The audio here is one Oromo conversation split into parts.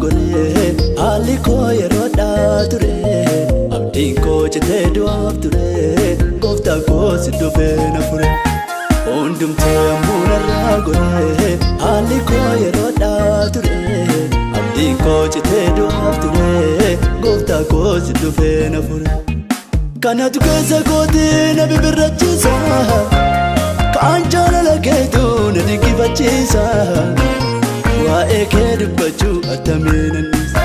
gore haalli koo yeroo ture abdiin koo citee du'aaf ture gooftaa koo si dhufee na fure hundumtuu yommuu narraa gore haalli koo yeroo ture abdiin koo citee du'aaf ture gooftaa koo si dhufee na fure kanatu keessa kootii na bibirrachiisa kaan jaalala keetu na dinqifachiisa waa'ee kee dubbachuu attamiin anniisa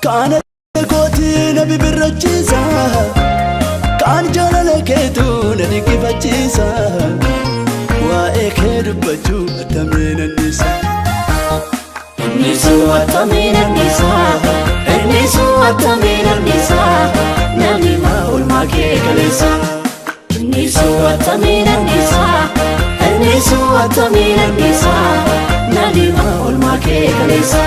kanatu kootii na bibirrachiisa kaan jaalala keetu na dinqifachiisa waa'ee kee dubbachuu attamiin anniisa Nisu attamiin anniisa Nisu attamiin anniisa namni ma'ulmaa kee kaleessa Nisu attamiin anniisa Nisu attamiin anniisa namni ma'ulmaa kee kaleessa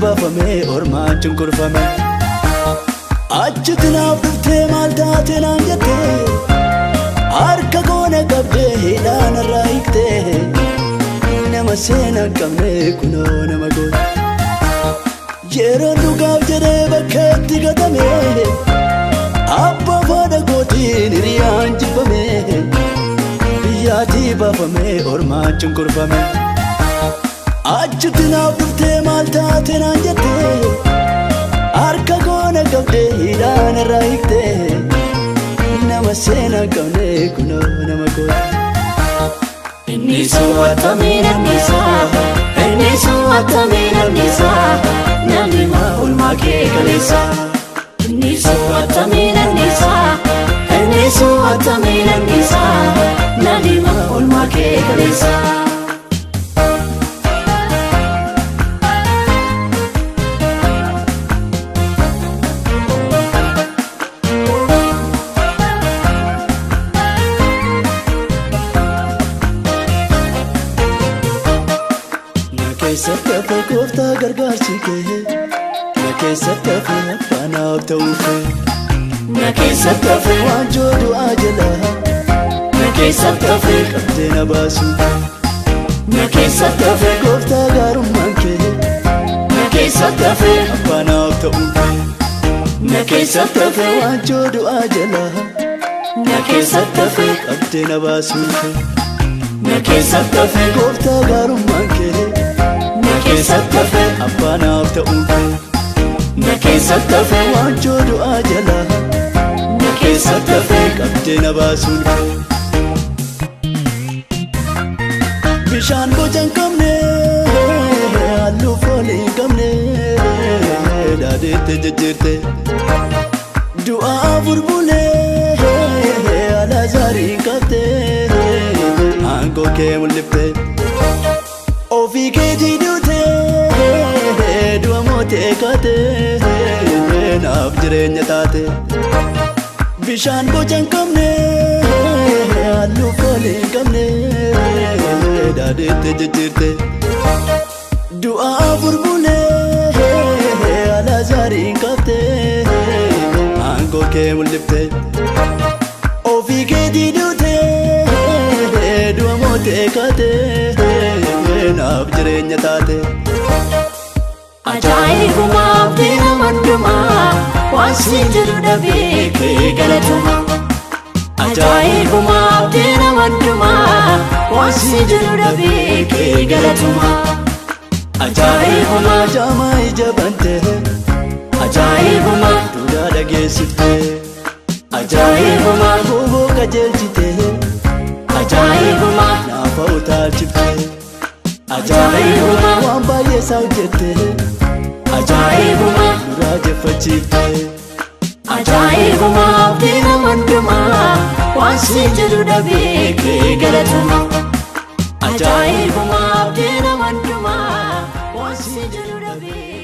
baafame ormaan cunqurfame achitti naaf dhuftee maal taate naan jette harka koona qabdee hidhaan irraa hiiktee nama seena qabne kunoo nama goote yeroo dhugaaf jedhee bakka itti gatame abbaa faada kootiin hiriyaan jibbame biyyaatii baafame ormaan cunqurfame achitti naaf dhuftee maal taate naan jette harka koona qabdee hidhaan irraa hiiktee nama seena qabne kunoo nama goote Nisu attamiin anniisa Nisu attamiin anniisa namni ma'ulmaa kee kaleessa Nisu attamiin anniisa Nisu attamiin anniisa namni ma'ulmaa kee kaleessa keessatti hafe gooftaa gargaarsi kee na keessatti hafe abbaanaaf ta'uu kee na keessatti hafe waanjoo du'aa jala na keessatti hafe qabdee na baasu na keessatti hafe gooftaa gaarummaan kee na keessatti hafe abbaanaaf ta'uu kee na keessatti hafe waanjoo du'aa jala na keessatti hafe qabdee na baasu na keessatti hafe gooftaa gaarummaan kee keessatti hafe abbaanaaf ta'uu kee na keessatti hafe waanjoo du'aa jala na keessatti hafe qabdee na baasuun bishaan boca hin qabne halluu foolii hin qabne dhaadeette jijjiirte du'aa burbulee alaazarii hin qabte aangoo kee mul'ifte ofii keetii du'a mootee kaate naaf jireenya taate bishaan boca hin qabne halluu foolii hin qabne dhaadeette jijjiirte du'aa burbulee alaazarii hin qabte aangoo kee mul'ifte ofii keetii du'a mootee kaate naaf jireenya taate Ajaa'ibuma abdii nama hundumaa waan si jedhu dhabee kee galatuma Ajaa'ibuma abdii nama hundumaa waan si jedhu dhabee kee galatuma Ajaa'ibuma jaamaa ija bante Ajaa'ibuma duudhaa dhageessifte Ajaa'ibuma booboo qajeelchite Ajaa'ibuma naafa utaalchifte Ajaa'ibuma waan baay'ee isaa hojjette Ajaa'ibuma duraa jeffachiifte Ajaa'ibuma abdii nama hundumaa waan si jedhu dhabee kee galatuma Ajaa'ibuma abdii nama hundumaa waan si jedhu dhabee